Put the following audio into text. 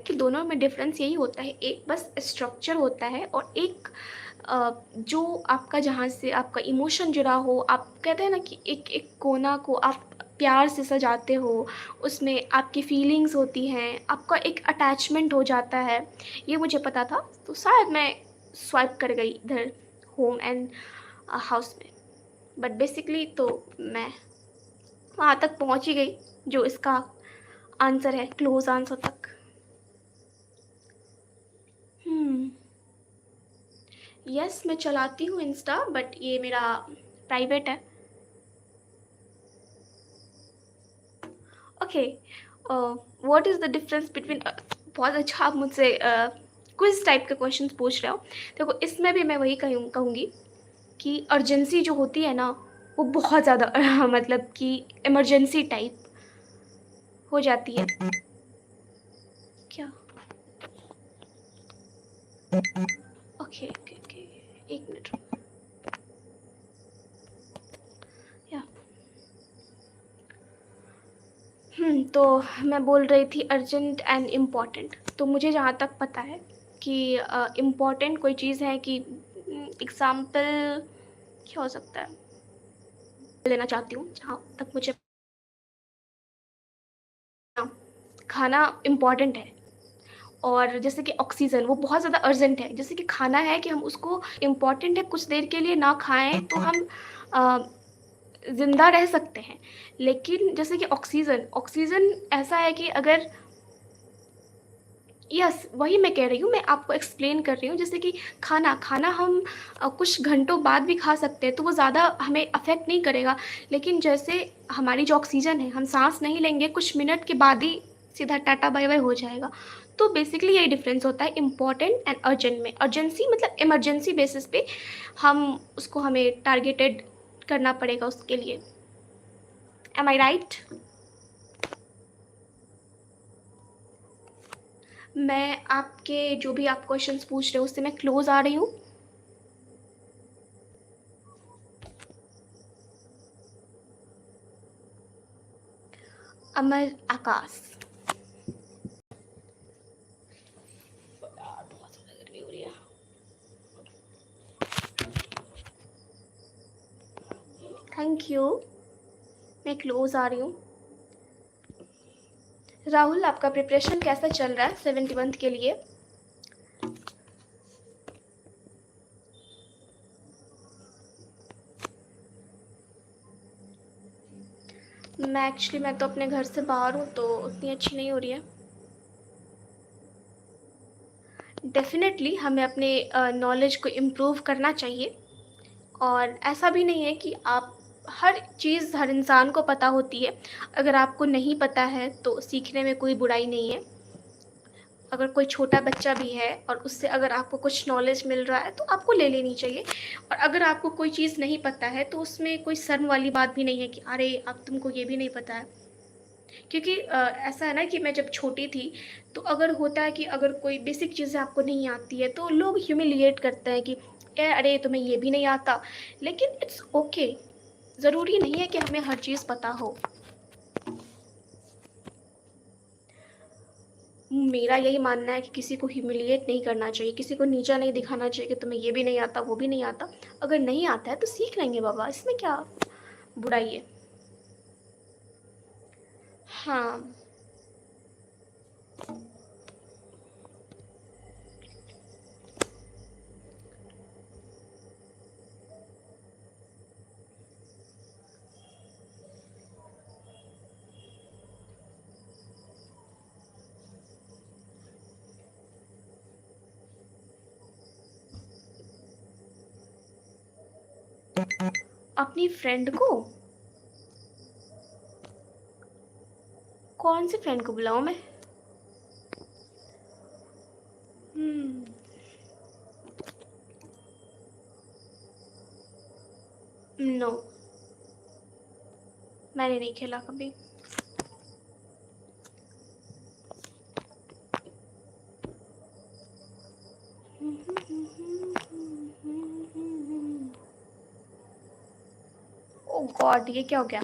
कि दोनों में डिफरेंस यही होता है, एक बस स्ट्रक्चर होता है और एक जो आपका जहाँ से आपका इमोशन जुड़ा हो, आप कहते हैं ना कि एक एक कोना को आप प्यार से सजाते हो, उसमें आपकी फीलिंग्स होती हैं, आपका एक अटैचमेंट हो जाता है, ये मुझे पता था, तो शायद मैं स्वाइप कर गई इधर होम एंड हाउस में। बट बेसिकली तो मैं वहाँ तक पहुँच ही गई जो इसका आंसर है, क्लोज़ आंसर तक। यस, मैं चलाती हूँ इंस्टा, बट ये मेरा प्राइवेट है। Okay, what is the difference between, बहुत अच्छा आप मुझसे क्विज़ टाइप के क्वेश्चंस पूछ रहे हो। देखो, इसमें भी मैं वही कहूँगी कि अर्जेंसी जो होती है ना, वो बहुत ज़्यादा मतलब कि इमरजेंसी टाइप हो जाती है। क्या? ओके ओके ओके, एक मिनट। या तो मैं बोल रही थी अर्जेंट एंड इम्पॉर्टेंट। तो मुझे जहाँ तक पता है कि इम्पॉर्टेंट कोई चीज़ है कि एग्ज़ाम्पल क्या हो सकता है, लेना चाहती हूँ जहाँ तक मुझे खाना इम्पॉर्टेंट है, और जैसे कि ऑक्सीजन वो बहुत ज़्यादा अर्जेंट है। जैसे कि खाना है कि हम उसको इम्पॉर्टेंट है, कुछ देर के लिए ना खाएँ तो हम ज़िंदा रह सकते हैं। लेकिन जैसे कि ऑक्सीजन, ऑक्सीजन ऐसा है कि अगर, यस, वही मैं कह रही हूँ, मैं आपको एक्सप्लेन कर रही हूँ। जैसे कि खाना हम कुछ घंटों बाद भी खा सकते हैं, तो वो ज़्यादा हमें अफ़ेक्ट नहीं करेगा। लेकिन जैसे हमारी जो ऑक्सीजन है, हम साँस नहीं लेंगे, कुछ मिनट के बाद ही सीधा टाटा बाय-बाय हो जाएगा। तो बेसिकली यही डिफ़रेंस होता है इम्पोर्टेंट एंड अर्जेंट में। अर्जेंसी मतलब इमरजेंसी बेसिस पे हम उसको हमें टारगेटेड करना पड़ेगा उसके लिए। एम आई राइट? मैं आपके जो भी आप क्वेश्चंस पूछ रहे हो उससे मैं क्लोज़ आ रही हूँ। अमर आकाश। यार बहुत ज़्यादा गर्मी हो रही है। थैंक यू, मैं क्लोज़ आ रही हूँ। राहुल, आपका प्रिपरेशन कैसा चल रहा है 71th के लिए? मैं तो अपने घर से बाहर हूँ, तो उतनी अच्छी नहीं हो रही है। डेफ़िनेटली हमें अपने नॉलेज को इम्प्रूव करना चाहिए, और ऐसा भी नहीं है कि आप हर चीज़ हर इंसान को पता होती है। अगर आपको नहीं पता है तो सीखने में कोई बुराई नहीं है। अगर कोई छोटा बच्चा भी है और उससे अगर आपको कुछ नॉलेज मिल रहा है तो आपको ले लेनी चाहिए। और अगर आपको कोई चीज़ नहीं पता है तो उसमें कोई शर्म वाली बात भी नहीं है कि अरे अब तुमको ये भी नहीं पता है। क्योंकि ऐसा है ना कि मैं जब छोटी थी, तो अगर होता है कि अगर कोई बेसिक चीज़ें आपको नहीं आती है तो लोग ह्यूमिलिएट करते हैं कि अरे तुम्हें ये भी नहीं आता। लेकिन इट्स ओके, ज़रूरी नहीं है कि हमें हर चीज़ पता हो। मेरा यही मानना है कि किसी को ह्यूमिलिएट नहीं करना चाहिए, किसी को नीचा नहीं दिखाना चाहिए कि तुम्हें ये भी नहीं आता, वो भी नहीं आता। अगर नहीं आता है तो सीख लेंगे बाबा, इसमें क्या बुराई है? हाँ, अपनी फ्रेंड को? कौन सी फ्रेंड को बुलाऊँ मैं? हम्म, नो, मैंने नहीं खेला कभी। ओ गॉड, ये क्या हो गया?